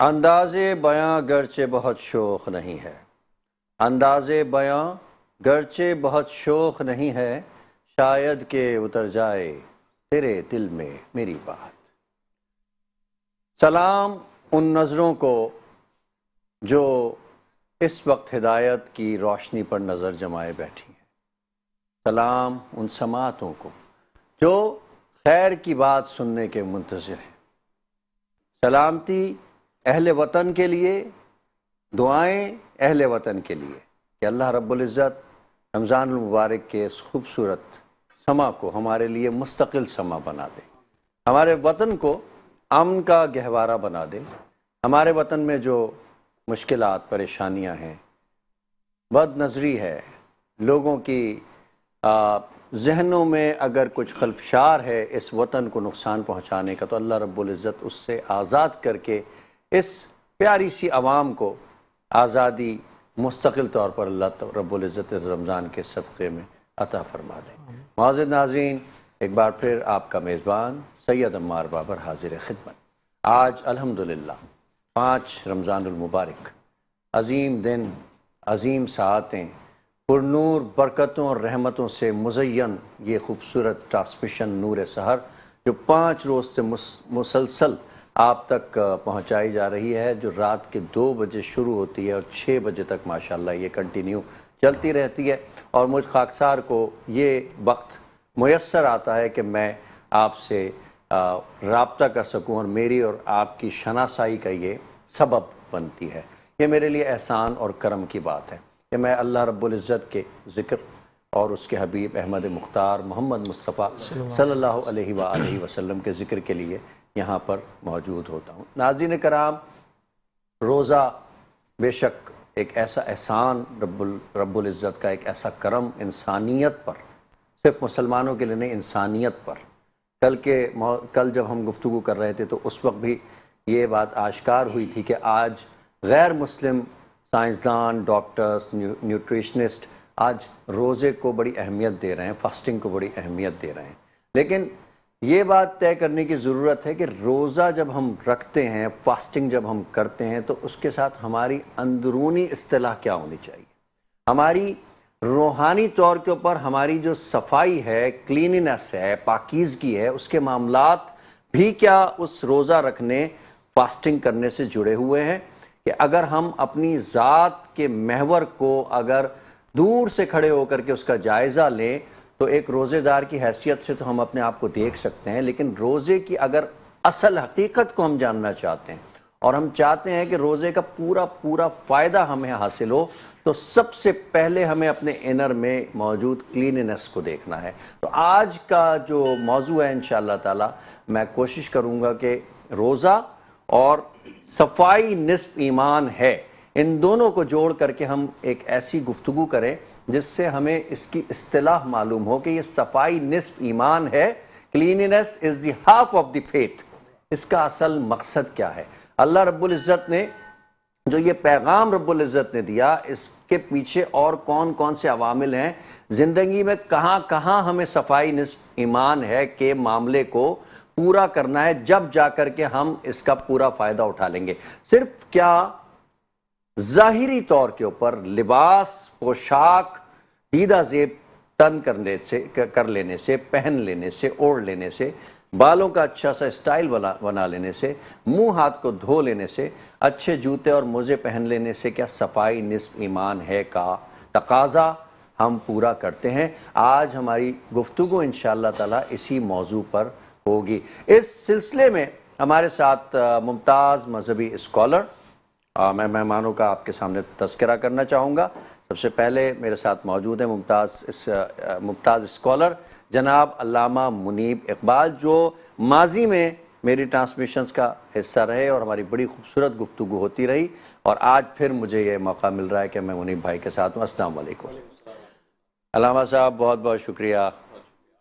انداز بیاں گرچہ بہت شوخ نہیں ہے، انداز بیاں گرچہ بہت شوخ نہیں ہے، شاید کہ اتر جائے تیرے دل میں میری بات۔ سلام ان نظروں کو جو اس وقت ہدایت کی روشنی پر نظر جمائے بیٹھی ہیں، سلام ان سماعتوں کو جو خیر کی بات سننے کے منتظر ہیں، سلامتی اہل وطن کے لیے، دعائیں اہل وطن کے لیے کہ اللہ رب العزت رمضان المبارک کے اس خوبصورت سما کو ہمارے لیے مستقل سما بنا دے، ہمارے وطن کو امن کا گہوارہ بنا دے، ہمارے وطن میں جو مشکلات پریشانیاں ہیں، بد نظری ہے، لوگوں کی ذہنوں میں اگر کچھ خلفشار ہے اس وطن کو نقصان پہنچانے کا، تو اللہ رب العزت اس سے آزاد کر کے اس پیاری سی عوام کو آزادی مستقل طور پر اللہ رب العزت رمضان کے صدقے میں عطا فرما دے۔ معزز ناظرین، ایک بار پھر آپ کا میزبان سید عمار بابر حاضر خدمت۔ آج الحمدللہ 5 رمضان المبارک، عظیم دن، عظیم ساعتیں، پر نور برکتوں اور رحمتوں سے مزین یہ خوبصورت ٹرانسمیشن نور سحر جو 5 روز سے مسلسل آپ تک پہنچائی جا رہی ہے، جو رات کے 2 بجے شروع ہوتی ہے اور 6 بجے تک ماشاءاللہ یہ کنٹینیو چلتی رہتی ہے، اور مجھ خاکسار کو یہ وقت میسر آتا ہے کہ میں آپ سے رابطہ کر سکوں، اور میری اور آپ کی شناسائی کا یہ سبب بنتی ہے۔ یہ میرے لیے احسان اور کرم کی بات ہے کہ میں اللہ رب العزت کے ذکر اور اس کے حبیب احمد مختار محمد مصطفیٰ صلی اللہ علیہ وآلہ وسلم کے ذکر کے لیے یہاں پر موجود ہوتا ہوں۔ ناظرین کرام، روزہ بے شک ایک ایسا احسان رب العزت کا، ایک ایسا کرم انسانیت پر، صرف مسلمانوں کے لیے نہیں، انسانیت پر۔ کل جب ہم گفتگو کر رہے تھے تو اس وقت بھی یہ بات آشکار ہوئی تھی کہ آج غیر مسلم سائنسدان، ڈاکٹرز، نیوٹریشنسٹ آج روزے کو بڑی اہمیت دے رہے ہیں، فاسٹنگ کو بڑی اہمیت دے رہے ہیں، لیکن یہ بات طے کرنے کی ضرورت ہے کہ روزہ جب ہم رکھتے ہیں، فاسٹنگ جب ہم کرتے ہیں، تو اس کے ساتھ ہماری اندرونی اصطلاح کیا ہونی چاہیے، ہماری روحانی طور کے اوپر ہماری جو صفائی ہے، کلیننس ہے، پاکیزگی ہے، اس کے معاملات بھی کیا اس روزہ رکھنے، فاسٹنگ کرنے سے جڑے ہوئے ہیں، کہ اگر ہم اپنی ذات کے محور کو اگر دور سے کھڑے ہو کر کے اس کا جائزہ لیں تو ایک روزے دار کی حیثیت سے تو ہم اپنے آپ کو دیکھ سکتے ہیں، لیکن روزے کی اگر اصل حقیقت کو ہم جاننا چاہتے ہیں اور ہم چاہتے ہیں کہ روزے کا پورا فائدہ ہمیں حاصل ہو، تو سب سے پہلے ہمیں اپنے انر میں موجود کلیننس کو دیکھنا ہے۔ تو آج کا جو موضوع ہے انشاءاللہ تعالی، میں کوشش کروں گا کہ روزہ اور صفائی نصف ایمان ہے، ان دونوں کو جوڑ کر کے ہم ایک ایسی گفتگو کریں جس سے ہمیں اس کی اصطلاح معلوم ہو کہ یہ صفائی نصف ایمان ہے، cleanliness is the half of the faith, اس کا اصل مقصد کیا ہے۔ اللہ رب العزت نے جو یہ پیغام رب العزت نے دیا، اس کے پیچھے اور کون کون سے عوامل ہیں، زندگی میں کہاں کہاں ہمیں صفائی نصف ایمان ہے کہ معاملے کو پورا کرنا ہے، جب جا کر کے ہم اس کا پورا فائدہ اٹھا لیں گے۔ صرف کیا ظاہری طور کے اوپر لباس، پوشاک، دیدہ زیب تن کر لینے سے، پہن لینے سے، اوڑھ لینے سے، بالوں کا اچھا سا اسٹائل بنا لینے سے، منہ ہاتھ کو دھو لینے سے، اچھے جوتے اور موزے پہن لینے سے کیا صفائی نصف ایمان ہے کا تقاضا ہم پورا کرتے ہیں؟ آج ہماری گفتگو انشاءاللہ تعالی اسی موضوع پر ہوگی۔ اس سلسلے میں ہمارے ساتھ ممتاز مذہبی اسکالر، میں مہمانوں کا آپ کے سامنے تذکرہ کرنا چاہوں گا۔ سب سے پہلے میرے ساتھ موجود ہیں ممتاز اسکالر جناب علامہ منیب اقبال، جو ماضی میں میری ٹرانسمیشنز کا حصہ رہے اور ہماری بڑی خوبصورت گفتگو ہوتی رہی، اور آج پھر مجھے یہ موقع مل رہا ہے کہ میں منیب بھائی کے ساتھ ہوں۔ السلام علیکم علامہ صاحب، بہت بہت شکریہ،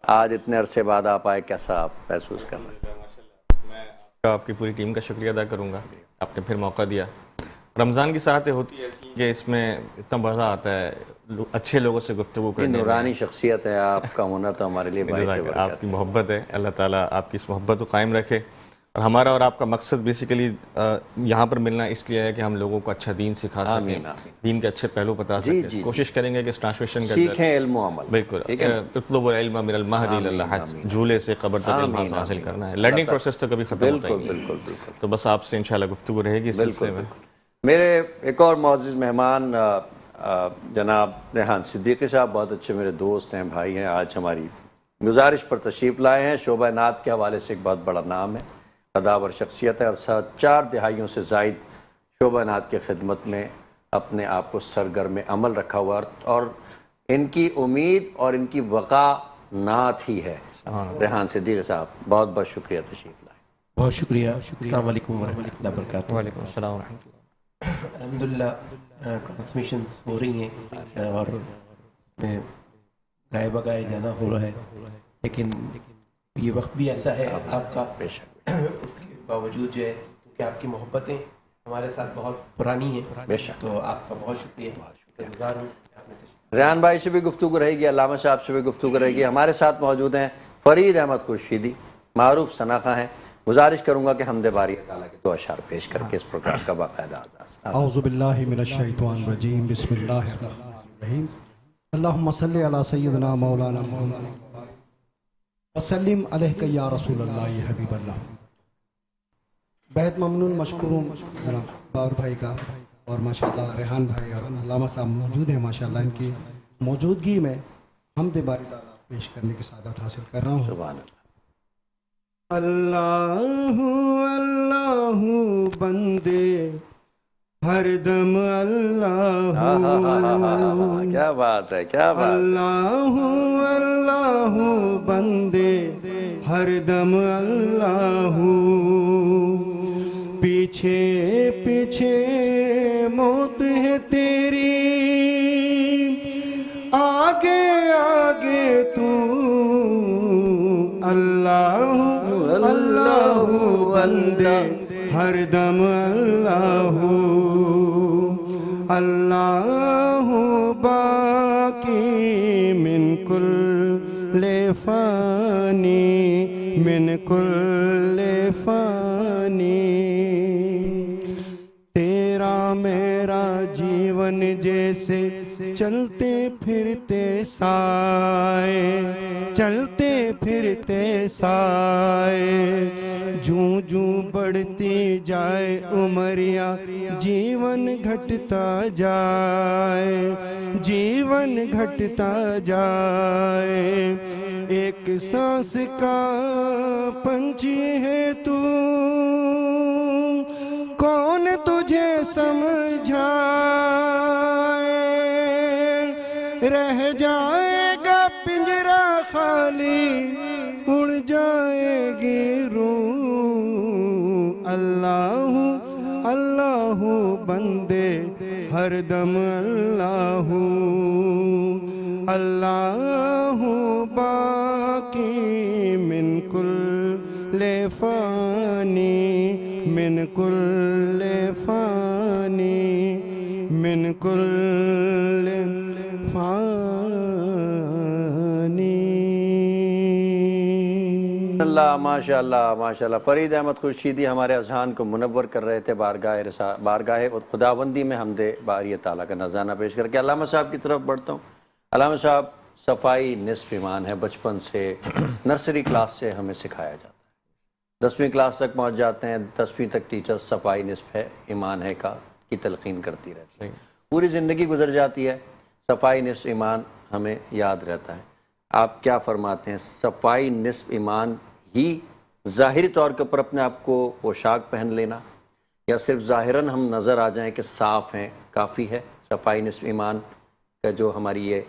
آج اتنے عرصے بعد آپ آئے، کیسا آپ محسوس کر رہے ہیں؟ میں آپ کی پوری ٹیم کا شکریہ ادا کروں گا، آپ نے پھر موقع دیا۔ رمضان کی ساعتیں ہوتی ہے ایسی کہ اس میں اتنا مزہ آتا ہے اچھے لوگوں سے گفتگو کرنے میں۔ نورانی شخصیت ہے آپ کا ہونا، تو ہمارے لیے باعث برکت ہے۔ آپ کی محبت ہے، اللہ تعالیٰ آپ کی اس محبت کو قائم رکھے، اور ہمارا اور آپ کا مقصد بیسیکلی یہاں پر ملنا اس لیے ہے کہ ہم لوگوں کو اچھا دین سکھا آمین سکیں، آمین۔ دین کے اچھے پہلو بتا جی سکیں۔ جی کوشش کریں گے کہ اس ٹرانسلیشن کا سیکھیں علم و عمل، بالکل ٹھیک ہے نا؟ اطلب العلم من المہد الی آمین اللحد، آمین جھولے سے قبر تک علم آمین حاصل آمین۔ کرنا ہے۔ اللہ لرننگ تعالیٰ- پروسیس تو کبھی ختم ہوتا ہی بالکل نہیں، بالکل بالکل تو بس آپ سے انشاءاللہ گفتگو رہے گی اس بالکل سلسلے میں۔ بالکل۔ میرے ایک اور معزز مہمان جناب ریحان صدیقی صاحب، بہت اچھے میرے دوست ہیں، بھائی ہیں، آج ہماری گزارش پر تشریف لائے ہیں۔ شعبہ نعت کے حوالے سے ایک بہت بڑا نام ہے، قداور شخصیت ہے، اور 4 دہائیوں سے زائد شعبہ نعت کی خدمت میں اپنے آپ کو سرگرم عمل رکھا ہوا، اور ان کی امید اور ان کی بقا نعت ہی ہے۔ ریحان صدیقی صاحب، بہت بہت شکریہ تشریف لائے۔ بہت شکریہ۔ السلام علیکم ورحمۃ اللہ وبرکاتہ۔ وعلیکم السلام ورحمۃ اللہ۔ الحمدللہ ٹرانسمیشن ہو رہی ہیں اور گائے بگائے جانا ہو رہا ہے، لیکن یہ وقت بھی ایسا ہے آپ کا، بے شک اس کے باوجود جو ہے کہ آپ کی محبتیں ہمارے ساتھ بہت پرانی ہیں، بے شک۔ تو آپ کا بہت شکریہ، گزار ہوں کہ آپ نے تشریف۔ ریحان بھائی سے بھی گفتگو رہے گی، علامہ صاحب سے بھی گفتگو رہے گی۔ ہمارے ساتھ موجود ہیں فرید احمد خورشیدی، معروف ثناخواں ہیں۔ گزارش کروں گا کہ حمد باری تعالیٰ کے 2 اشعار پیش کر کے اس پروگرام کا باقاعدہ آغاز۔ اعوذ باللہ من الشیطان الرجیم، بسم اللہ الرحمن الرحیم، اللہم صلی علی سیدنا مولانا محمد وسلم علیہ یا رسول اللہ حبیب اللہ۔ بہت ممنون مشکورون جناب باور بھائی کا، اور ماشاءاللہ ریحان بھائی اور علامہ صاحب موجود ہیں، ماشاءاللہ ان کی موجودگی میں حمد باری تعالیٰ پیش کرنے کی سعادت حاصل کر رہا ہوں۔ سبحان اللہ۔ اللہ اللہ بندے ہر دم اللہ، کیا بات ہے، کیا بات ہے۔ اللہ اللہ بندے ہر دم اللہ، پیچھے پیچھے موت ہے تیری، آگے آگے تو اللہ اللہ بندے ہر دم اللہ، اللہ باقی من کل فانی، من کل فانی، تیرا میرا جیون جیسے چلتے پھرتے سائے، چلتے پھرتے سائے، جوں جوں بڑھتی جائے عمریاں جیون گھٹتا جائے، جیون گھٹتا جائے، ایک سانس کا پنچھی ہے تو، کون تجھے سمجھائے، رہ جائے گا پنجرا خالی، اڑ جائے گی روح، اللہ اللہ بندے ہر دم اللہ، اللہ باقی من کل فانی، من کل فانی، من کل فانی۔ اللہ، ماشاء اللہ ماشاء اللہ۔ فرید احمد خورشیدی ہمارے اذہان کو منور کر رہے تھے بارگاہ خداوندی میں حمد باری تعالیٰ کا نذرانہ پیش کر کے۔ علامہ صاحب کی طرف بڑھتا ہوں۔ علامہ صاحب، صفائی نصف ایمان ہے، بچپن سے نرسری کلاس سے ہمیں سکھایا جاتا ہے، 10ویں کلاس تک پہنچ جاتے ہیں، 10ویں تک ٹیچر صفائی نصف ہے ایمان ہے کی تلقین کرتی رہتی ہے، پوری زندگی گزر جاتی ہے، صفائی نصف ایمان ہمیں یاد رہتا ہے۔ آپ کیا فرماتے ہیں، صفائی نصف ایمان ہی ظاہری طور کے اوپر اپنے آپ کو پوشاک پہن لینا، یا صرف ظاہراً ہم نظر آ جائیں کہ صاف ہیں کافی ہے؟ صفائی نصف ایمان کا جو ہماری یہ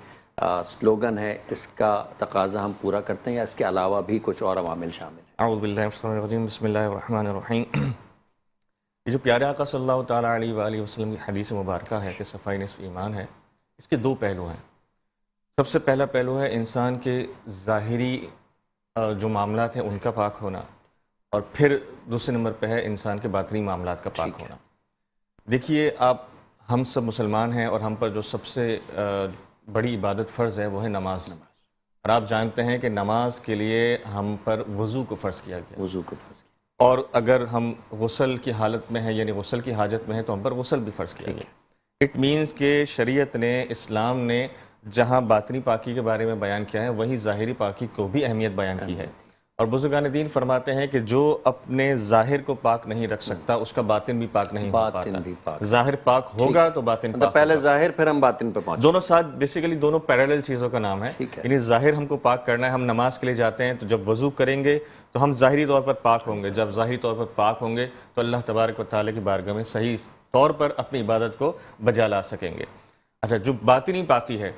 سلوگن ہے، اس کا تقاضا ہم پورا کرتے ہیں، یا اس کے علاوہ بھی کچھ اور عوامل شامل ہیں؟ اعوذ باللہ من الشیطان الرجیم، بسم اللہ الرحمن الرحیم۔ یہ جو پیارے آقا صلی اللہ تعالیٰ علیہ وآلہ وسلم کی حدیث مبارکہ ہے کہ صفائی نصف ایمان ہے، اس کے 2 پہلو ہیں۔ سب سے پہلا پہلو ہے انسان کے ظاہری جو معاملات ہیں ان کا پاک ہونا، اور پھر دوسرے نمبر پہ ہے انسان کے باطنی معاملات کا پاک ہونا۔ دیکھیے، ہم سب مسلمان ہیں، اور ہم پر جو سب سے بڑی عبادت فرض ہے وہ ہے نماز، اور آپ جانتے ہیں کہ نماز کے لیے ہم پر وضو کو فرض کیا گیا، وضو کو فرض اور اگر ہم غسل کی حالت میں ہیں یعنی غسل کی حاجت میں ہیں تو ہم پر غسل بھی فرض کیا گیا. اٹ مینس کہ شریعت نے، اسلام نے جہاں باطنی پاکی کے بارے میں بیان کیا ہے وہی ظاہری پاکی کو بھی اہمیت بیان کی ہے. اور بزرگان دین فرماتے ہیں کہ جو اپنے ظاہر کو پاک نہیں رکھ سکتا اس کا باطن بھی پاک نہیں ہو باطن بھی پاتا. پاک. ظاہر پاک ہوگا تو باطن مطلب پاک پہلے ہوگا. ظاہر پھر ہم باطن پہ پہنچ. دونوں ساتھ بیسیکلی دونوں پیرالل چیزوں کا نام ہے. ٹھیک ہے. یعنی ظاہر ہم کو پاک کرنا ہے. ہم نماز کے لیے جاتے ہیں تو جب وضو کریں گے تو ہم ظاہری طور پر پاک ہوں گے. جب ظاہری طور پر پاک ہوں گے تو اللہ تبارک و تعالیٰ کی بارگاہ میں صحیح طور پر اپنی عبادت کو بجا لا سکیں گے. اچھا، جو باطنی پاکی ہے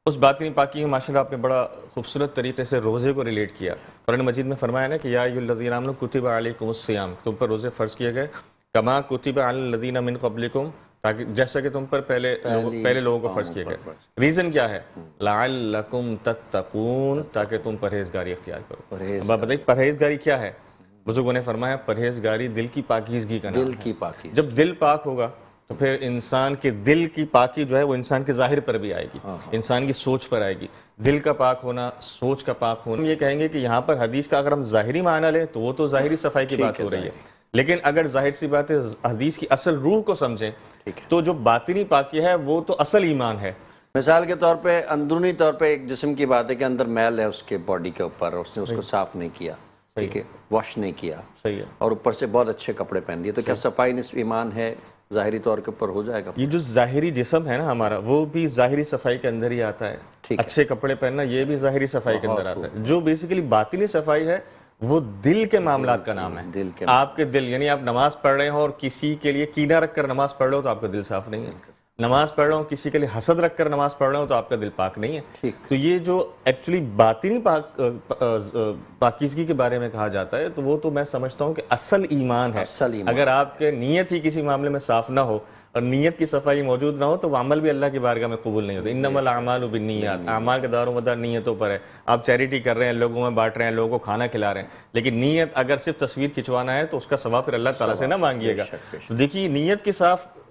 اس باطنی پاکی میں ماشاء اللہ آپ نے بڑا خوبصورت طریقے سے روزے کو ریلیٹ کیا. قرآن مجید میں فرمایا نا کہ یا ایھا الذین آمنوا کتب علیکم الصیام، تم پر روزے فرض کیے گئے کما کتب علی الذین من قبلکم، تاکہ جیسا کہ تم پر پہلے لوگوں کو فرض کیے گئے. ریزن کیا ہے؟ لعلکم تتقون، تاکہ تم پرہیزگاری اختیار کرو. اب آپ بتائیے پرہیزگاری کیا ہے؟ بزرگوں نے فرمایا پرہیزگاری دل کی پاکیزگی کا نام ہے. دل کی پاکی. جب دل پاک ہوگا تو پھر انسان کے دل کی پاکی جو ہے وہ انسان کے ظاہر پر بھی آئے گی، انسان کی سوچ پر آئے گی. دل کا پاک ہونا، سوچ کا پاک ہونا. ہم یہ کہیں گے کہ یہاں پر حدیث کا اگر ہم ظاہری معنی لیں تو وہ تو ظاہری صفائی کی بات ہو رہی ہے، لیکن اگر ظاہر سی بات ہے حدیث کی اصل روح کو سمجھیں تو جو باطنی پاکی ہے وہ تو اصل ایمان ہے. مثال کے طور پہ اندرونی طور پہ ایک جسم کی بات ہے کہ اندر میل ہے اس کے باڈی کے اوپر، اس نے اس کو صاف نہیں کیا، ٹھیک ہے، واش نہیں کیا، صحیح ہے. اور اوپر سے بہت اچھے کپڑے پہن لیے، تو کیا صفائی نصف ایمان ہے؟ ظاہری طور کے اوپر ہو جائے گا. یہ جو ظاہری جسم ہے نا ہمارا وہ بھی ظاہری صفائی کے اندر ہی آتا ہے. اچھے کپڑے پہننا یہ بھی ظاہری صفائی کے اندر آتا ہے. جو بیسیکلی باطنی صفائی ہے وہ دل کے معاملات کا نام ہے. دل کے آپ کے دل، یعنی آپ نماز پڑھ رہے ہو اور کسی کے لیے کینہ رکھ کر نماز پڑھ رہے ہو تو آپ کا دل صاف نہیں ہے. نماز پڑھ رہا ہوں کسی کے لیے حسد رکھ کر نماز پڑھ رہا ہوں تو آپ کا دل پاک نہیں ہے. تو یہ جو ایکچولی باطنی پاکیزگی کے بارے میں کہا جاتا ہے تو وہ تو میں سمجھتا ہوں کہ اصل ایمان ہے. اگر آپ کے نیت ہی کسی معاملے میں صاف نہ ہو اور نیت کی صفائی موجود نہ ہو تو وہ عمل بھی اللہ کی بارگاہ میں قبول نہیں ہوتا. انما الاعمال بالنیات، اعمال کا دار و مدار نیتوں پر ہے. آپ چیریٹی کر رہے ہیں، لوگوں میں بانٹ رہے ہیں، لوگوں کو کھانا کھلا رہے ہیں، لیکن نیت اگر صرف تصویر کھنچوانا ہے تو اس کا ثواب پھر اللہ تعالیٰ سے نہ مانگیے گا. تو دیکھیے نیت کی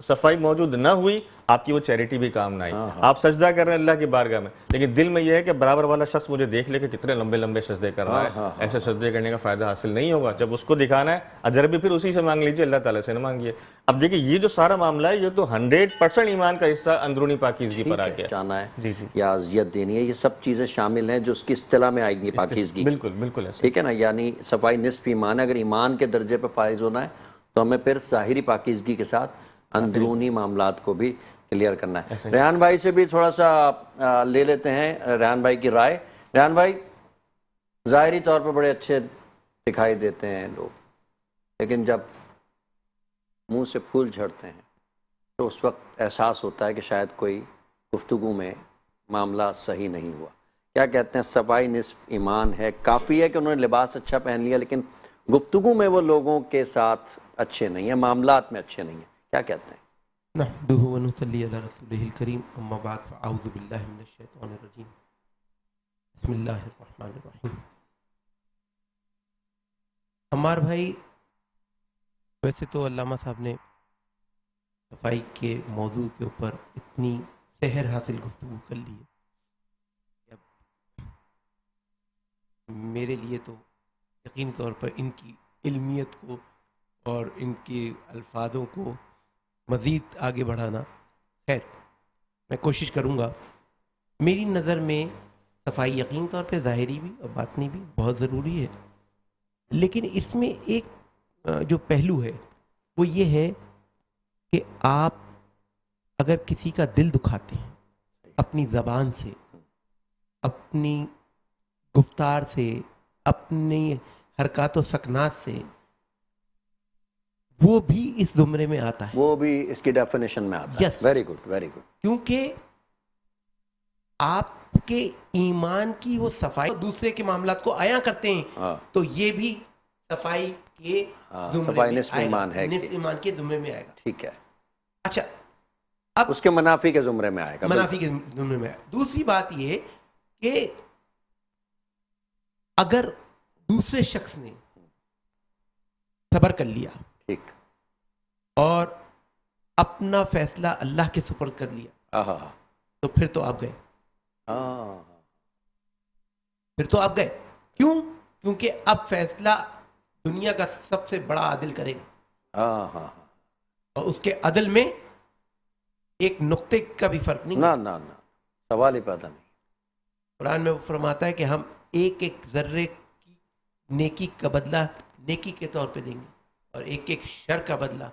صفائی موجود نہ ہوئی آپ کی وہ چیریٹی بھی کام نہ آئی. آپ سجدہ کر رہے ہیں اللہ کی بارگاہ میں لیکن دل میں یہ ہے کہ برابر والا شخص مجھے دیکھ لے کہ کتنے لمبے لمبے سجدے کر رہا ہے. ایسے سجدے کرنے کا فائدہ حاصل نہیں ہوگا. جب اس کو دکھانا ہے اجر بھی پھر اسی سے مانگ لیجیے، اللہ تعالیٰ سے نہ مانگیے. اب دیکھیے یہ جو سارا معاملہ ہے یہ تو 100% ایمان کا حصہ اندرونی پاکیزگی پر آ گیا. جانا ہے یا اذیت دینی ہے، یہ سب چیزیں شامل ہیں جو اس کی اصطلاح میں آئیں گی پاکیزگی. بالکل بالکل ایسا، ٹھیک ہے نا. یعنی صفائی نصف ایمان ہے. اگر ایمان کے درجے پہ فائز ہونا ہے تو ہمیں پھر ظاہری پاکیزگی کے ساتھ اندرونی معاملات کو بھی کلیئر کرنا ہے. ریحان بھائی سے بھی تھوڑا سا لے لیتے ہیں ریحان بھائی کی رائے. ریحان بھائی، ظاہری طور پہ بڑے اچھے دکھائی دیتے ہیں لوگ، لیکن جب منہ سے پھول جھڑتے ہیں تو اس وقت احساس ہوتا ہے کہ شاید کوئی گفتگو میں معاملہ صحیح نہیں ہوا. کیا کہتے ہیں، صفائی نصف ایمان ہے؟ کافی ہے کہ انہوں نے لباس اچھا پہن لیا لیکن گفتگو میں وہ لوگوں کے ساتھ اچھے نہیں ہیں، معاملات میں اچھے نہیں ہیں. کیا کہتے ہیں؟ نحمده ونصلي على رسوله الكريم اما بعد فاعوذ بالله من الشیطان الرجیم بسم اللہ الرحمن الرحیم. عمار بھائی، ویسے تو علامہ صاحب نے صفائی کے موضوع کے اوپر اتنی سحر حاصل گفتگو کر لی ہے، میرے لیے تو یقینی طور پر ان کی علمیت کو اور ان کے الفاظوں کو مزید آگے بڑھانا. خیر، میں کوشش کروں گا. میری نظر میں صفائی یقینی طور پہ ظاہری بھی اور باطنی بھی بہت ضروری ہے، لیکن اس میں ایک جو پہلو ہے وہ یہ ہے کہ آپ اگر کسی کا دل دکھاتے ہیں اپنی زبان سے، اپنی گفتار سے، اپنی حرکات و سکنات سے، وہ بھی اس زمرے میں آتا ہے، وہ بھی اس کی ڈیفینیشن میں آتا ہے. Very good very good. کیونکہ آپ کے ایمان کی وہ صفائی دوسرے کے معاملات کو عیاں کرتے ہیں تو یہ بھی صفائی کے صفائی نصف ایمان ہے، نصف ایمان کے زمرے میں آئے گا. ٹھیک ہے. اچھا، اب اس کے منافی کے زمرے میں آئے گا. منافی کے زمرے میں آئے گا. دوسری بات یہ کہ اگر دوسرے شخص نے صبر کر لیا ٹھیک اور اپنا فیصلہ اللہ کے سپرد کر لیا تو پھر تو آپ گئے. پھر تو آپ گئے. کیوں؟ کیونکہ اب فیصلہ دنیا کا سب سے بڑا عادل کرے گا، ہاں ہاں اور اس کے عدل میں ایک نقطے کا بھی فرق نہیں۔ نہ نہ نہ، سوال ہی پیدا نہیں۔ قرآن میں وہ فرماتا ہے کہ ہم ایک ایک ذرے کی نیکی کا بدلہ نیکی کے طور پہ دیں گے، اور ایک ایک شر کا بدلہ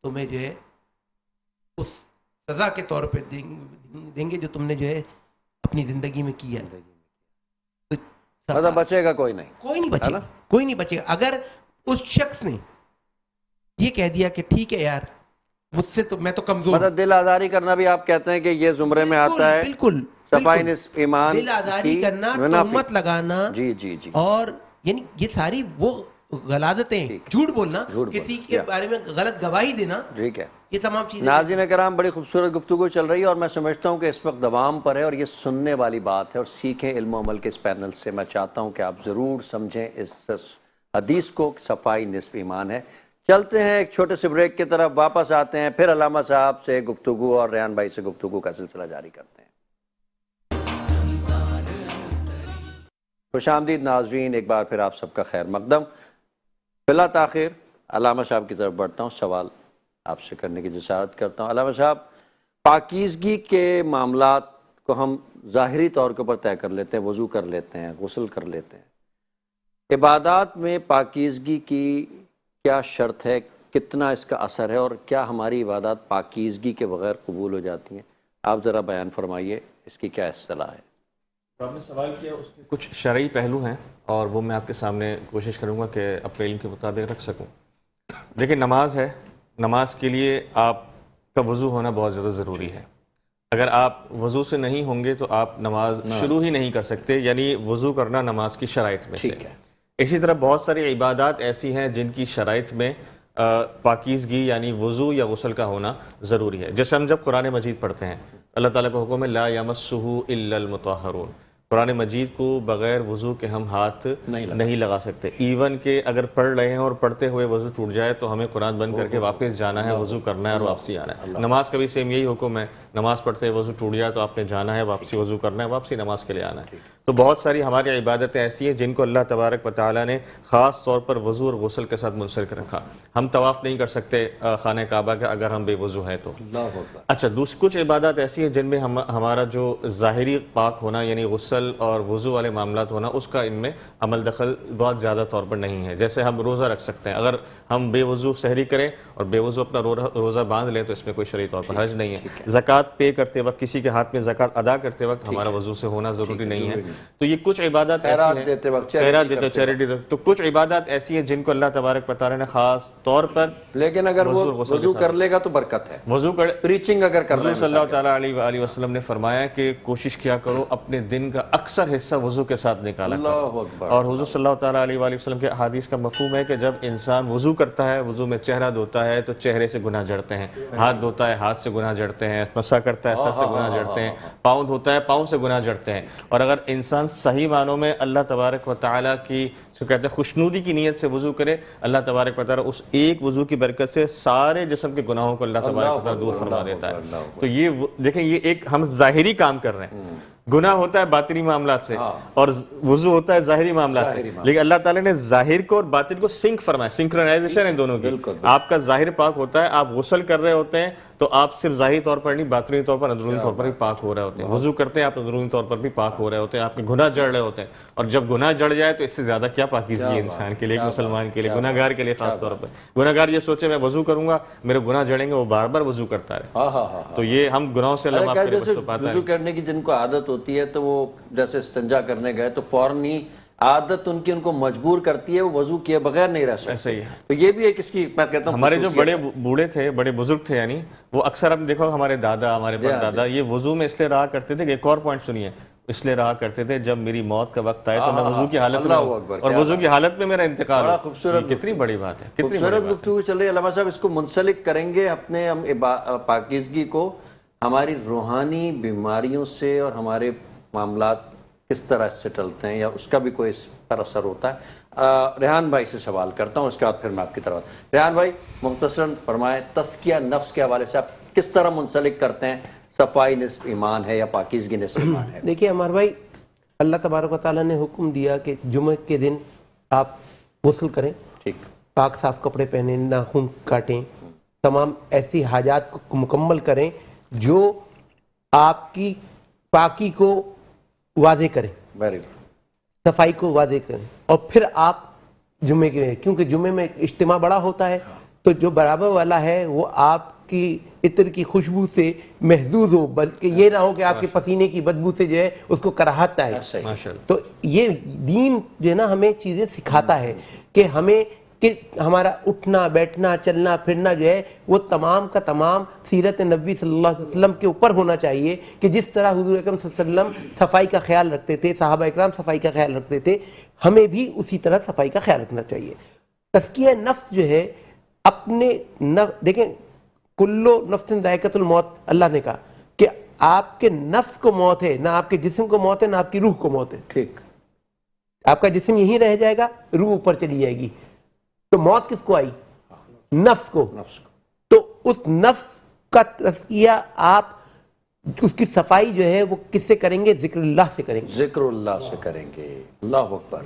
تمہیں جو ہے اس سزا کے طور پہ دیں گے جو تم نے جو ہے اپنی زندگی میں کیا ہے۔ مطلب بچے گا کوئی نہیں، کوئی نہیں ہے بچے نا؟ گا، کوئی نہیں بچے گا۔ اگر اس شخص نے یہ کہہ دیا کہ ٹھیک ہے یار مجھ سے تو میں تو کمزور ہوں، مطلب دل آزاری کرنا بھی آپ کہتے ہیں کہ یہ زمرے میں آتا ہے؟ بالکل صفائی نصف ایمان دل آزاری کی کرنا، منافی۔ تہمت لگانا، جی جی جی، اور یعنی یہ ساری وہ غلاظتیں، جھوٹ بولنا، جھوٹ کسی بولنا، کے یا بارے میں غلط گواہی دینا، ٹھیک ہے۔ یہ تمام چیزیں ناظرین کرام، بڑی خوبصورت گفتگو چل رہی ہے اور میں سمجھتا ہوں کہ اس وقت دوام پر ہے اور یہ سننے والی بات ہے، اور سیکھیں علم و عمل کے اس پینل سے۔ میں چاہتا ہوں کہ آپ ضرور سمجھیں اس حدیث کو، صفائی نصف ایمان ہے۔ چلتے ہیں ایک چھوٹے سے بریک کی طرف، واپس آتے ہیں، پھر علامہ صاحب سے گفتگو اور ریحان بھائی سے گفتگو کا سلسلہ جاری کرتے ہیں۔ خوش آمدید ناظرین، ایک بار پھر آپ سب کا خیر مقدم۔ بلا تاخیر علامہ صاحب کی طرف بڑھتا ہوں، سوال آپ سے کرنے کی جسارت کرتا ہوں۔ علامہ صاحب، پاکیزگی کے معاملات کو ہم ظاہری طور کے اوپر طے کر لیتے ہیں، وضو کر لیتے ہیں، غسل کر لیتے ہیں۔ عبادات میں پاکیزگی کی کیا شرط ہے، کتنا اس کا اثر ہے، اور کیا ہماری عبادات پاکیزگی کے بغیر قبول ہو جاتی ہیں؟ آپ ذرا بیان فرمائیے، اس کی کیا اصطلاح ہے؟ آپ نے سوال کیا، اس کے کچھ شرعی پہلو ہیں اور وہ میں آپ کے سامنے کوشش کروں گا کہ اپنے علم کے مطابق رکھ سکوں۔ دیکھیں، نماز ہے، نماز کے لیے آپ کا وضو ہونا بہت زیادہ ضروری ہے۔ اگر آپ وضو سے نہیں ہوں گے تو آپ نماز شروع ہی نہیں کر سکتے، یعنی وضو کرنا نماز کی شرائط میں سے۔ اسی طرح بہت ساری عبادات ایسی ہیں جن کی شرائط میں پاکیزگی یعنی وضو یا غسل کا ہونا ضروری ہے۔ جیسے ہم جب قرآن مجید پڑھتے ہیں، اللہ تعالیٰ کا حکم ہے لا یمسہ الا المطہرون، قرآن مجید کو بغیر وضو کے ہم ہاتھ نہیں لگا سکتے۔ ایون کہ اگر پڑھ رہے ہیں اور پڑھتے ہوئے وضو ٹوٹ جائے تو ہمیں قرآن بند کر کے واپس جانا ہے، وضو کرنا ہے اور واپسی آنا ہے۔ نماز کا بھی سیم یہی حکم ہے، نماز پڑھتے ہوئے وضو ٹوٹ جائے تو آپ نے جانا ہے، واپسی وضو کرنا ہے، واپسی نماز کے لیے آنا ہے۔ تو بہت ساری ہماری عبادتیں ایسی ہیں جن کو اللہ تبارک و تعالیٰ نے خاص طور پر وضو اور غسل کے ساتھ منسلک رکھا۔ ہم طواف نہیں کر سکتے خانہ کعبہ کا اگر ہم بے وضو ہیں تو۔ اچھا، کچھ عبادات ایسی ہیں جن میں ہمارا جو ظاہری پاک ہونا یعنی غسل اور وضو والے معاملات ہونا، اس کا ان میں عمل دخل بہت زیادہ طور پر نہیں ہے۔ جیسے ہم روزہ رکھ سکتے ہیں، اگر ہم بے وضو سحری کریں اور بے وضو اپنا روزہ باندھ لیں تو اس میں کوئی شرعی طور پر حرج نہیں ہے۔ زکوٰۃ پے کرتے وقت، کسی کے ہاتھ میں زکوٰۃ ادا کرتے وقت ہمارا وضو سے ہونا ضروری نہیں ہے۔ تو یہ کچھ عبادات ایسی ہیں، خیرات دیتے، چیریٹی دیتے، تو کچھ عبادات ایسی ہیں جن کو اللہ تبارک و تعالیٰ نے خاص طور پر، لیکن اگر وہ وضو کر لے گا تو برکت ہے۔ وضو کر پریچنگ اگر کر رہے ہیں، صلی اللہ تعالیٰ علیہ وآلہ وسلم نے فرمایا کہ کوشش کیا کرو اپنے دن کا اکثر حصہ وضو کے ساتھ نکالا کرو۔ اللہ اکبر۔ اور حضور صلی اللہ تعالیٰ علیہ وآلہ وسلم کے احادیث کا مفہوم ہے کہ جب انسان وضو کرتا ہے، وضو میں چہرہ دھوتا ہے تو چہرے سے گناہ جڑتے ہیں، ہاتھ دھوتا ہے ہاتھ سے گناہ جڑتے ہیں، مسح کرتا ہے سر سے گناہ جڑتے ہیں، پاؤں دھوتا ہے پاؤں سے گناہ جڑتے ہیں۔ اور اگر انسان صحیح معنوں میں اللہ تبارک و تعالیٰ کی جو کہتے ہیں خوشنودی کی نیت سے وضو کرے، اللہ تبارک و تعالیٰ اس ایک وضو کی برکت سے سارے جسم کے گناہوں کو اللہ تبارک و تعالیٰ دور فرما دیتا ہے۔ تو یہ دیکھیں، یہ ایک ہم ظاہری کام کر رہے ہیں، گناہ ہوتا ہے باطنی معاملات سے اور وضو ہوتا ہے ظاہری معاملات سے، لیکن اللہ تعالیٰ نے ظاہر کو اور باطن کو سنک فرمایا، سنکرونائزیشن ہے دونوں کی۔ آپ کا ظاہر پاک ہوتا ہے، آپ غسل کر رہے ہوتے ہیں تو آپ صرف ظاہری طور پر نہیں، باطنی طور پر، اندرونی طور پر بھی پاک ہو رہے ہوتے ہیں۔ وضو کرتے ہیں آپ اندرونی طور پر بھی پاک ہو رہے ہوتے ہیں، آپ کے گناہ جڑ رہے ہوتے ہیں۔ اور جب گناہ جڑ جائے تو اس سے زیادہ کیا پاکیزگی ہے انسان کے لیے، ایک مسلمان کے لیے، گناہ گار کے لیے خاص طور پر۔ گناہ گار یہ سوچے میں وضو کروں گا میرے گناہ جڑیں گے، وہ بار بار وضو کرتا ہے، تو یہ ہم گناہوں سے اللہ معاف کرے، بس تو پاتا ہے۔ وضو کرنے کی جن کو عادت ہوتی ہے تو وہ جیسے استنجا کرنے گئے تو فوراً ہی عادت ان کو مجبور کرتی ہے، وہ وضو کیے بغیر نہیں رہ سکتے۔ ایسا ہی ہے۔ تو یہ بھی ایک اس کی میں کہتا ہوں ہمارے جو بڑے بوڑھے تھے، بڑے بزرگ تھے، یعنی وہ اکثر آپ دیکھو ہمارے دادا، ہمارے پردادا، یہ وضو میں اس لیے رہا کرتے تھے کہ ایک اور پوائنٹ سنیے، اس لیے رہا کرتے تھے جب میری موت کا وقت آئے تو میں وضو کی حالت میں ہوں اور وضو کی حالت میں میرا انتقال ہو۔ خوبصورت، کتنی بڑی بات ہے، کتنی خوبصورت گفتگو چل رہی ہے۔ علامہ صاحب، اس کو منسلک کریں گے اپنے ہم پاکیزگی کو ہماری روحانی بیماریوں سے، اور ہمارے معاملات کس طرح اس سے ٹلتے ہیں، یا اس کا بھی کوئی اس پر اثر ہوتا ہے؟ ریحان بھائی سے سوال کرتا ہوں، اس کے بعد پھر میں آپ کی طرف۔ ریحان بھائی مختصراً فرمائیں، تزکیہ نفس کے حوالے سے آپ کس طرح منسلک کرتے ہیں، صفائی نصف ایمان ہے یا پاکیزگی نصف ایمان ہے؟ دیکھیے عمار بھائی، اللہ تبارک و تعالیٰ نے حکم دیا کہ جمعہ کے دن آپ غسل کریں ٹھیک پاک صاف کپڑے پہنیں, ناخن کاٹیں, تمام ایسی حاجات کو مکمل کریں جو آپ کی پاکی کو واضح کریں, ویری گڈ. صفائی کو واضح کریں, اور پھر آپ جمعے کے, کیونکہ جمعے میں اجتماع بڑا ہوتا ہے, تو جو برابر والا ہے وہ آپ کی عطر کی خوشبو سے محظوظ ہو, بلکہ یہ نہ ہو کہ آپ کے پسینے کی بدبو سے جو ہے اس کو کراہت آئے. تو یہ دین جو ہے نا ہمیں چیزیں سکھاتا ہے کہ ہمیں کہ ہمارا اٹھنا بیٹھنا چلنا پھرنا جو ہے وہ تمام کا تمام سیرت نبوی صلی اللہ علیہ وسلم کے اوپر ہونا چاہیے, کہ جس طرح حضور اکرم صلی اللہ علیہ وسلم صفائی کا خیال رکھتے تھے, صحابہ اکرام صفائی کا خیال رکھتے تھے, ہمیں بھی اسی طرح صفائی کا خیال رکھنا چاہیے. تزکیہ نفس جو ہے اپنے دیکھیں کلو نفس ذائقۃ الموت, اللہ نے کہا کہ آپ کے نفس کو موت ہے, نہ آپ کے جسم کو موت ہے, نہ آپ کی روح کو موت ہے. ٹھیک, آپ کا جسم یہیں رہ جائے گا, روح اوپر چلی جائے گی. تو موت کس کو آئی؟ نفس کو. تو اس نفس کا تزکیہ آپ اس کی صفائی جو ہے وہ کس سے کریں گے؟ ذکر اللہ سے کریں گے. ذکر اللہ سے کریں گے. اللہ اکبر.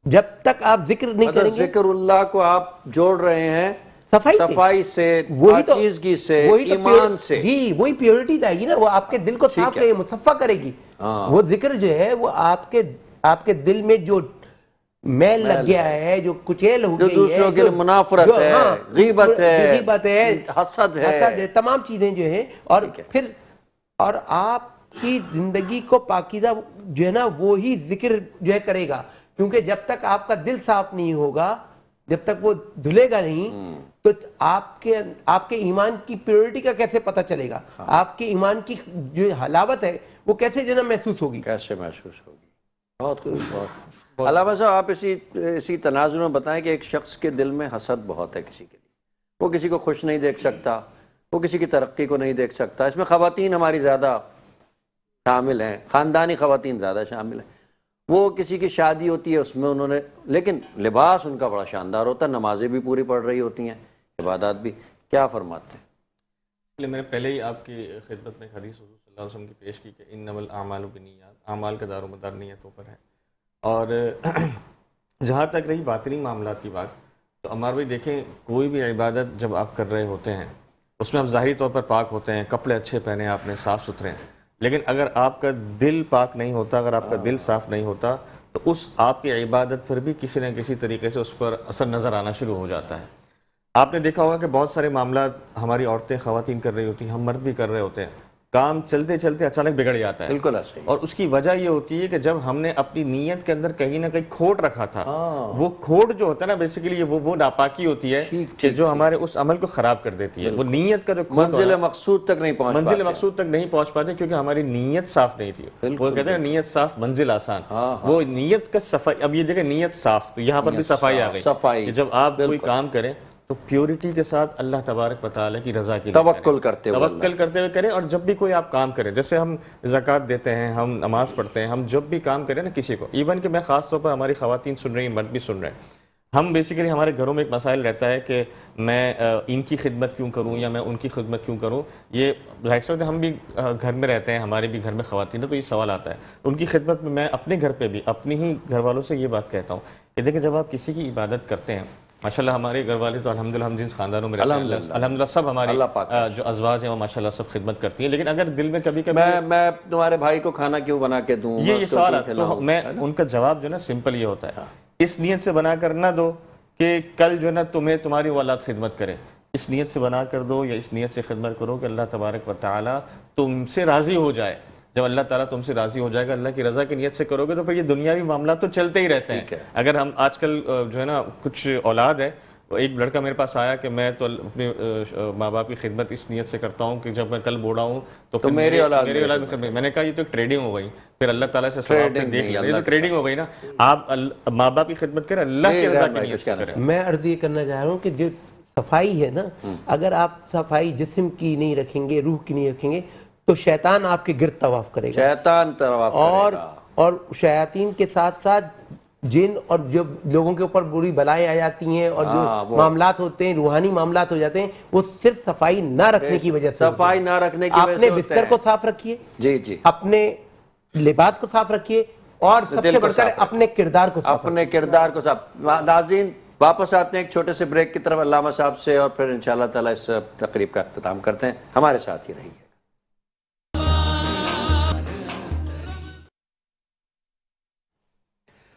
جب تک آپ ذکر نہیں کریں گے, ذکر اللہ کو آپ جوڑ رہے ہیں صفائی سے, پاکیزگی سے, ایمان سے. جی وہی پیورٹی آئے گی نا, وہ آپ کے دل کو صاف کرے, مصفا کرے گی. وہ ذکر جو ہے وہ آپ کے دل میں جو میل لگ گیا ہے, جو کچیل ہو گئی ہے, جو دوسروں کے لیے منافرت ہے, غیبت ہے, حسد ہے, تمام چیزیں جو ہیں, اور پھر اور آپ کی زندگی کو پاکیزہ جو ہے نا وہی ذکر جو ہے کرے گا. کیونکہ جب تک آپ کا دل صاف نہیں ہوگا, جب تک وہ دھلے گا نہیں, تو آپ کے ایمان کی پیورٹی کا کیسے پتہ چلے گا؟ آپ کے ایمان کی جو حلاوت ہے وہ کیسے جو ہے نا محسوس ہوگی؟ کیسے محسوس ہوگی؟ بہت خوب. علامہ صاحب آپ اسی تناظر میں بتائیں کہ ایک شخص کے دل میں حسد بہت ہے کسی کے لیے, وہ کسی کو خوش نہیں دیکھ سکتا, وہ کسی کی ترقی کو نہیں دیکھ سکتا. اس میں خواتین ہماری زیادہ شامل ہیں, خاندانی خواتین زیادہ شامل ہیں. وہ کسی کی شادی ہوتی ہے, اس میں انہوں نے, لیکن لباس ان کا بڑا شاندار ہوتا ہے, نمازیں بھی پوری پڑھ رہی ہوتی ہیں, عبادات بھی. کیا فرماتے ہیں؟ میں نے پہلے ہی آپ کی خدمت میں حدیث حضور صلی اللہ علیہ وسلم کی پیش کی کہ انما الاعمال بالنیات, اعمال کا دار و مدار نیتوں پر ہے. اور جہاں تک رہی باطنی معاملات کی بات, تو عمار بھائی دیکھیں, کوئی بھی عبادت جب آپ کر رہے ہوتے ہیں اس میں آپ ظاہری طور پر پاک ہوتے ہیں, کپڑے اچھے پہنے آپ نے, صاف ستھرے ہیں, لیکن اگر آپ کا دل پاک نہیں ہوتا, اگر آپ کا دل صاف نہیں ہوتا, تو اس آپ کی عبادت پر بھی کسی نہ کسی طریقے سے اس پر اثر نظر آنا شروع ہو جاتا ہے. آپ نے دیکھا ہوگا کہ بہت سارے معاملات ہماری عورتیں خواتین کر رہی ہوتی ہیں, ہم مرد بھی کر رہے ہوتے ہیں, کام چلتے چلتے اچانک بگڑ جاتا ہے. بالکل ایسے ہی. اور اس کی وجہ یہ ہوتی ہے کہ جب ہم نے اپنی نیت کے اندر کہیں نہ کہیں کھوٹ رکھا تھا, وہ کھوٹ جو ہوتا ہے نا بیسیکلی وہ ناپاکی ہوتی ہے کہ جو ہمارے اس عمل کو خراب کر دیتی ہے. وہ نیت کا جو منزل مقصود تک نہیں پہنچ پاتے کیونکہ ہماری نیت صاف نہیں تھی. وہ کہتے ہیں نیت صاف منزل آسان. وہ نیت کا صفائی, اب یہ دیکھیں نیت صاف, تو یہاں پر بھی صفائی آ گئی. جب آپ کوئی کام کریں تو پیورٹی کے ساتھ اللہ تبارک و تعالیٰ کی رضا کے لیے توکل کرتے ہوئے کریں. اور جب بھی کوئی آپ کام کریں, جیسے ہم زکوٰۃ دیتے ہیں, ہم نماز پڑھتے ہیں, ہم جب بھی کام کریں نا کسی کو, ایون کہ میں خاص طور پر ہماری خواتین سن رہی ہیں, مرد بھی سن رہے ہیں, ہم بیسیکلی ہمارے گھروں میں ایک مسائل رہتا ہے کہ میں ان کی خدمت کیوں کروں یا میں ان کی خدمت کیوں کروں. یہ ظاہر ہم بھی گھر میں رہتے ہیں, ہمارے بھی گھر میں خواتین ہیں, تو یہ سوال آتا ہے. ان کی خدمت میں میں اپنے گھر پہ بھی اپنی ہی گھر والوں سے یہ بات کہتا ہوں کہ دیکھیں, جب آپ کسی کی عبادت کرتے ہیں, ماشاءاللہ ہمارے گھر والے تو الحمدللہ ہم جن خاندانوں میں رہتے ہیں الحمدللہ سب ہماری جو ازواج ہیں وہ ماشاءاللہ سب خدمت کرتی ہیں, لیکن اگر دل میں کبھی میں تمہارے بھائی کو کھانا کیوں بنا کے دوں, یہ سوال آتا ہے, تو میں ان کا جواب جو ہے نا سمپل یہ ہوتا ہے, اس نیت سے بنا کر نہ دو کہ کل جو ہے نا تمہاری اولاد خدمت کرے, اس نیت سے بنا کر دو یا اس نیت سے خدمت کرو کہ اللہ تبارک و تعالیٰ تم سے راضی ہو جائے. جب اللہ تعالیٰ تم سے راضی ہو جائے گا, اللہ کی رضا کی نیت سے کرو گے, تو پھر یہ دنیاوی معاملات تو چلتے ہی رہتے ہیں. اگر ہم آج کل جو ہے نا کچھ اولاد ہے, ایک لڑکا میرے پاس آیا کہ میں تو اپنے ماں باپ کی خدمت اس نیت سے کرتا ہوں کہ جب میں کل بوڑھا ہوں تو میری اولاد میں خدمت. میں نے کہا یہ تو ٹریڈنگ ہو گئی, پھر اللہ تعالیٰ سے ثواب دیکھ لیں, یہ ٹریڈنگ ہو گئی نا. آپ ماں باپ کی خدمت کریں, اللہ کی رضا کی نیت سے کریں. میں عرض یہ کرنا چاہ رہا ہوں کہ جو صفائی ہے نا, اگر آپ صفائی جسم کی نہیں رکھیں گے, روح کی نہیں رکھیں گے, تو شیطان آپ کے گرد طواف کرے گا. شیطان طواف کرے گا. اور شیاطین کے ساتھ ساتھ جن اور جو لوگوں کے اوپر بری بلائیں آ جاتی ہیں اور جو معاملات ہوتے ہیں, روحانی معاملات ہو جاتے ہیں, وہ صرف صفائی نہ رکھنے کی وجہ سے. صفائی نہ رکھنے کی وجہ سے. اپنے بستر کو صاف رکھیے, جی, اپنے لباس کو صاف رکھیے, اور سب سے بڑھ کر اپنے کردار کو صاف. اپنے کردار کو صاف. ناظرین, واپس آتے ہیں ایک چھوٹے سے بریک کی طرف علامہ صاحب سے، اور پھر انشاءاللہ تعالی اس تقریب کا اختتام کرتے ہیں. ہمارے ساتھ ہی رہیے.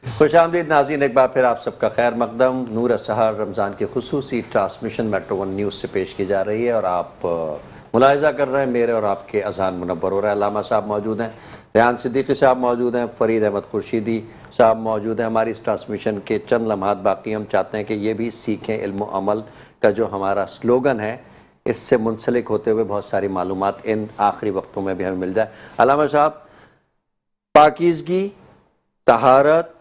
خوش آمدید ناظرین، ایک بار پھر آپ سب کا خیر مقدم. نور السحر رمضان کی خصوصی ٹرانسمیشن میٹرو ون نیوز سے پیش کی جا رہی ہے، اور آپ ملاحظہ کر رہے ہیں میرے اور آپ کے اذان منور ہو رہا ہے. علامہ صاحب موجود ہیں، ریحان صدیقی صاحب موجود ہیں، فرید احمد خورشیدی صاحب موجود ہیں. ہماری اس ٹرانسمیشن کے چند لمحات باقی، ہم چاہتے ہیں کہ یہ بھی سیکھیں. علم و عمل کا جو ہمارا سلوگن ہے، اس سے منسلک ہوتے ہوئے بہت ساری معلومات ان آخری وقتوں میں بھی ہمیں مل جائے. علامہ صاحب، پاکیزگی، طہارت،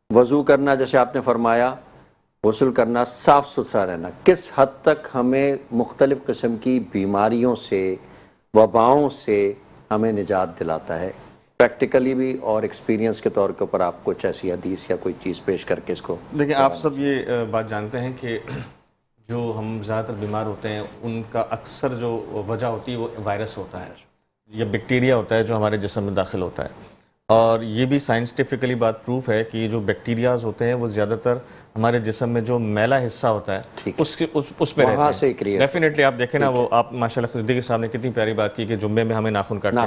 وضو کرنا جیسے آپ نے فرمایا، غسل کرنا، صاف ستھرا رہنا، کس حد تک ہمیں مختلف قسم کی بیماریوں سے، وباؤں سے ہمیں نجات دلاتا ہے پریکٹیکلی بھی، اور ایکسپیرینس کے طور کے اوپر آپ کچھ ایسی حدیث یا کوئی چیز پیش کر کے اس کو؟ دیکھیں، آپ سب یہ بات جانتے ہیں کہ جو ہم زیادہ تر بیمار ہوتے ہیں ان کا اکثر جو وجہ ہوتی ہے وہ وائرس ہوتا ہے یا بیکٹیریا ہوتا ہے جو ہمارے جسم میں داخل ہوتا ہے. اور یہ بھی سائنسٹیفکلی بات پروف ہے کہ جو بیکٹیریاز ہوتے ہیں وہ زیادہ تر ہمارے جسم میں جو میلا حصہ ہوتا ہے اس پہ رہتے ہیں. ڈیفینیٹلی آپ دیکھیں نا، وہ آپ ماشاءاللہ صدیقی صاحب نے کتنی پیاری بات کی کہ جمعے میں ہمیں ناخن کاٹنے،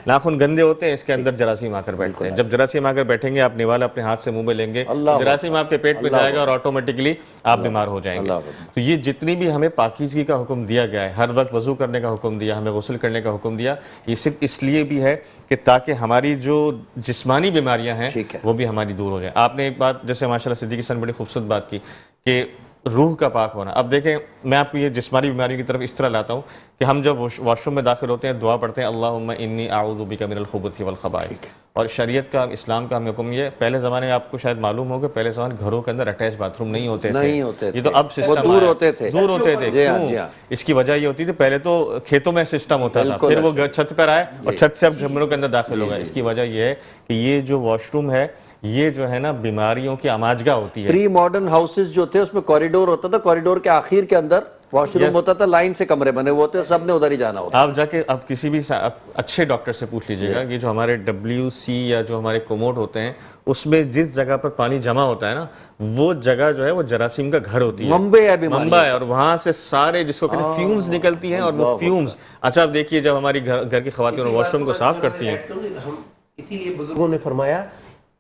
ناخن گندے ہوتے ہیں، اس کے اندر جراثیم آ کر بیٹھتے ہیں. جب جراثیم آ کر بیٹھیں گے، آپ نوالا اپنے ہاتھ سے منہ میں لیں گے، جراثیم آپ کے پیٹ میں جائے گا اور آٹومیٹکلی آپ بیمار ہو جائیں گے. تو یہ جتنی بھی ہمیں پاکیزگی کا حکم دیا گیا ہے، ہر وقت وضو کرنے کا حکم دیا، ہمیں غسل کرنے کا حکم دیا، یہ صرف اس لیے بھی ہے کہ تاکہ ہماری جو جسمانی بیماریاں ہیں وہ بھی ہماری دور ہو جائیں. آپ نے ایک بات جیسے ماشاءاللہ صدیقی صاحب نے بڑی خوبصورت بات کی کہ روح کا پاک ہونا. اب دیکھیں، میں آپ کو یہ جسمانی بیماریوں کی طرف اس طرح لاتا ہوں کہ ہم جب واش روم میں داخل ہوتے ہیں دعا پڑھتے ہیں، اللہم انی اعوذ بک من الخبث والخبائث. اور شریعت کا، اسلام کا ہمیں حکم یہ ہے. پہلے زمانے میں آپ کو شاید معلوم ہوگا، پھلے زمانے گھروں کے اندر اٹیچ باتھ روم نہیں ہوتے تھے. یہ تو اب سسٹم دور ہوتے تھے. کیوں؟ اس کی وجہ یہ ہوتی تھی، پہلے تو کھیتوں میں سسٹم ہوتا تھا، پھر وہ چھت پر آئے اور چھت سے اب گھروں کے اندر داخل ہو گئے. اس کی وجہ یہ ہے کہ یہ جو واش روم ہے یہ جو ہے نا بیماریوں کی آماجگاہ ہوتی ہے. پری ماڈرن ہاؤسز جو تھے اس میں کوریڈور ہوتا تھا، کوریڈور کے آخر کے اندر واش روم ہوتا تھا، لائن سے کمرے بنے ہوتے، سب نے ادھر ہی جانا ہوتا. آپ جا کے اب کسی بھی اچھے ڈاکٹر سے پوچھ لیجئے گا، یہ جو ہمارے WC یا جو ہمارے کوموڈ ہوتے ہیں اس میں جس جگہ پر پانی جمع ہوتا ہے نا، وہ جگہ جو ہے وہ جراثیم کا گھر ہوتی ہے، منبع ہے. اور وہاں سے سارے جس کو کہتے ہیں فیومز نکلتی ہیں، اور وہ فیومز اچھا آپ دیکھیے جب ہماری گھر کی خواتین واش روم کو صاف کرتی ہیں. اسی لیے بزرگوں نے فرمایا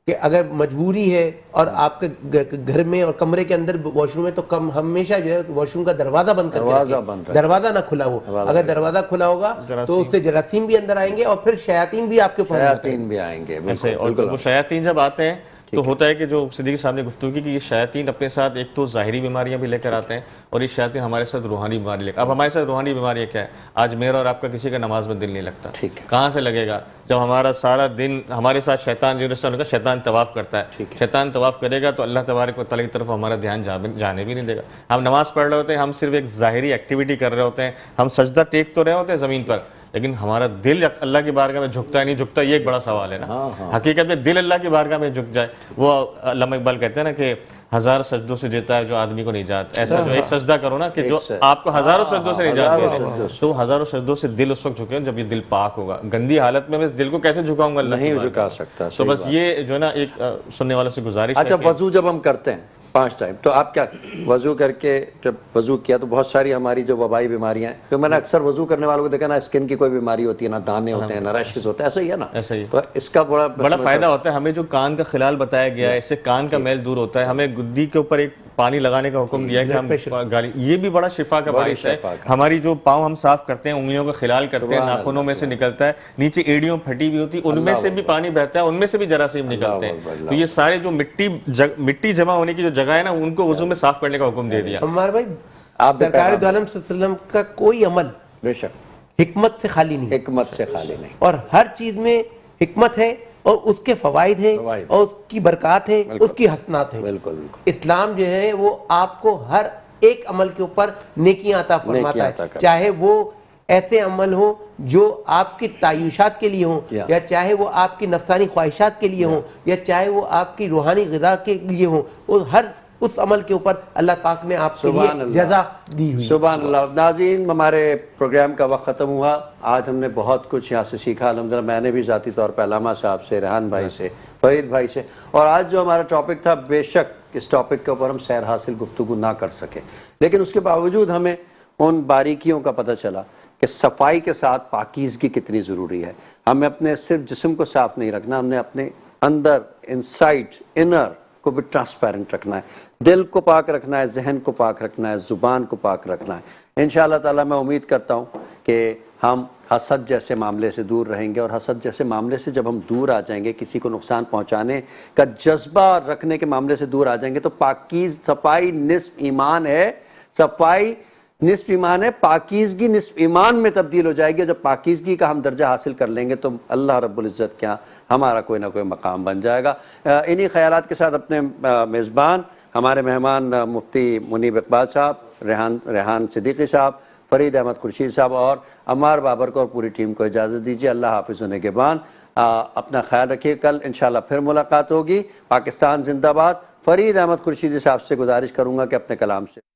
کہ اگر مجبوری ہے اور آپ کے گھر میں اور کمرے کے اندر واش روم ہے تو ہمیشہ جو ہے واش روم کا دروازہ بند کر کے، دروازہ نہ کھلا ہو. اگر دروازہ کھلا ہوگا تو اس سے جراثیم بھی اندر آئیں گے اور پھر شیاطین بھی آپ کے اوپر آئیں گے. اور وہ شیاطین جب آتے ہیں تو ہوتا ہے کہ جو صدیقی صاحب نے گفتگو کی کہ یہ شیاطین اپنے ساتھ ایک تو ظاہری بیماریاں بھی لے کر آتے ہیں، اور یہ شیاطین ہمارے ساتھ روحانی بیماری لے کر. اب ہمارے ساتھ روحانی بیماری کیا ہے؟ آج میرا اور آپ کا کسی کا نماز میں دل نہیں لگتا. کہاں سے لگے گا؟ جب ہمارا سارا دن ہمارے ساتھ شیطان شیطان طواف کرتا ہے. شیطان طواف کرے گا تو اللہ تبارک و تعالیٰ کی طرف ہمارا دھیان جانے بھی نہیں دے گا. ہم نماز پڑھ رہے ہوتے ہیں، ہم صرف ایک ظاہری ایکٹیویٹی کر رہے ہوتے ہیں، ہم سجدہ ٹیک تو رہے ہوتے ہیں زمین پر، لیکن ہمارا دل اللہ کی بارگاہ میں جھکتا ہے نہیں جھکتا، یہ ایک بڑا سوال ہے نا. حقیقت میں دل اللہ کی بارگاہ میں جھک جائے. وہ علامہ اقبال کہتے ہیں نا کہ 1000 سجدوں سے جیتا ہے جو آدمی کو نجات. ایسا جو ایک سجدہ کرو نا کہ جو آپ کو 1000 سجدوں سے نجات دے، تو 1000 سجدوں سے دل اس وقت جھکے جب یہ دل پاک ہوگا. گندی حالت میں دل کو کیسے جھکاؤں گا؟ اللہ نہیں جھکا سکتا. تو بس یہ جو ہے نا ایک سننے والوں سے گزارش ہے. اچھا، وضو جب ہم کرتے ہیں 5 ٹائم، تو آپ کیا وضو کر کے جب وضو کیا تو بہت ساری ہماری جو وبائی بیماریاں ہیں، تو میں نے اکثر وضو کرنے والوں کو دیکھا نا، اسکن کی کوئی بیماری ہوتی ہے، نہ دانے ہوتے ہیں، نہ ریشز ہوتے ہیں، ایسا ہی ہے نا. ایسا ہی. تو اس کا بڑا فائدہ ہوتا ہے. ہمیں جو کان کا خلال بتایا گیا ہے، اس سے کان کا میل دور ہوتا ہے. ہمیں گدی کے اوپر ایک پانی لگانے کا حکم دیا ہے کہ ہم گالی، یہ بھی بڑا شفا کا باعث ہے. ہماری جو پاؤں ہم صاف کرتے ہیں، انگلیوں کا خلال کرتے ہیں، ناخنوں میں سے نکلتا ہے، نیچے ایڑیوں پھٹی ہوئی ہوتی، ان میں سے بھی پانی بہتا ہے، ان میں سے بھی جراثیم نکلتے ہیں. تو یہ سارے جو مٹی جمع ہونے کی جو جگہ ہے نا، ان کو وضو میں صاف کرنے کا حکم دے دیا. عمر بھائی، سرکار دو عالم صلی اللہ علیہ وسلم کا کوئی عمل بے شک حکمت سے خالی نہیں، حکمت سے خالی نہیں، اور ہر چیز میں حکمت ہے اور اس کے فوائد ہیں اور اس کی برکات ہیں، اس کی حسنات ہیں. بالکل. اسلام جو ہے وہ آپ کو ہر ایک عمل کے اوپر نیکیاں عطا فرماتا ہے، چاہے وہ ایسے عمل ہوں جو آپ کی تعیشات کے لیے ہوں، یا چاہے وہ آپ کی نفسانی خواہشات کے لیے ہوں، یا چاہے وہ آپ کی روحانی غذا کے لیے ہوں. ہر اس عمل کے اوپر اللہ پاک نے آپ کے لیے جزا دی ہوئی. سبحان اللہ. ناظرین، ہمارے پروگرام کا وقت ختم ہوا. آج ہم نے بہت کچھ یہاں سے سیکھا الحمدللہ. میں نے بھی ذاتی طور پہ علامہ صاحب سے، ریحان بھائی سے، فرید بھائی سے. اور آج جو ہمارا ٹاپک تھا، بے شک اس ٹاپک کے اوپر ہم سیر حاصل گفتگو نہ کر سکے، لیکن اس کے باوجود ہمیں ان باریکیوں کا پتہ چلا کہ صفائی کے ساتھ پاکیزگی کتنی ضروری ہے۔ ہمیں اپنے صرف جسم کو صاف نہیں رکھنا، ہم نے اپنے اندر انسائٹ انر کو بھی ٹرانسپیرنٹ رکھنا ہے، دل کو پاک رکھنا ہے، ذہن کو پاک رکھنا ہے، زبان کو پاک رکھنا ہے۔ انشاءاللہ تعالی میں امید کرتا ہوں کہ ہم حسد جیسے معاملے سے دور رہیں گے، اور حسد جیسے معاملے سے جب ہم دور آ جائیں گے، کسی کو نقصان پہنچانے کا جذبہ رکھنے کے معاملے سے دور آ جائیں گے، تو پاکیز صفائی نصف ایمان ہے، صفائی نصف ایمان ہے، پاکیزگی نصف ایمان میں تبدیل ہو جائے گی۔ جب پاکیزگی کا ہم درجہ حاصل کر لیں گے تو اللہ رب العزت کیا ہمارا کوئی نہ کوئی مقام بن جائے گا۔ انہی خیالات کے ساتھ اپنے میزبان ہمارے مہمان مفتی منیب اقبال صاحب، ریحان صدیقی صاحب، فرید احمد خورشید صاحب اور عمار بابر کو اور پوری ٹیم کو اجازت دیجیے۔ اللہ حافظ و نگہبان۔ اپنا خیال رکھیے، کل انشاءاللہ پھر ملاقات ہوگی۔ پاکستان زندہ باد۔ فرید احمد خورشیدی صاحب سے گزارش کروں گا کہ اپنے کلام سے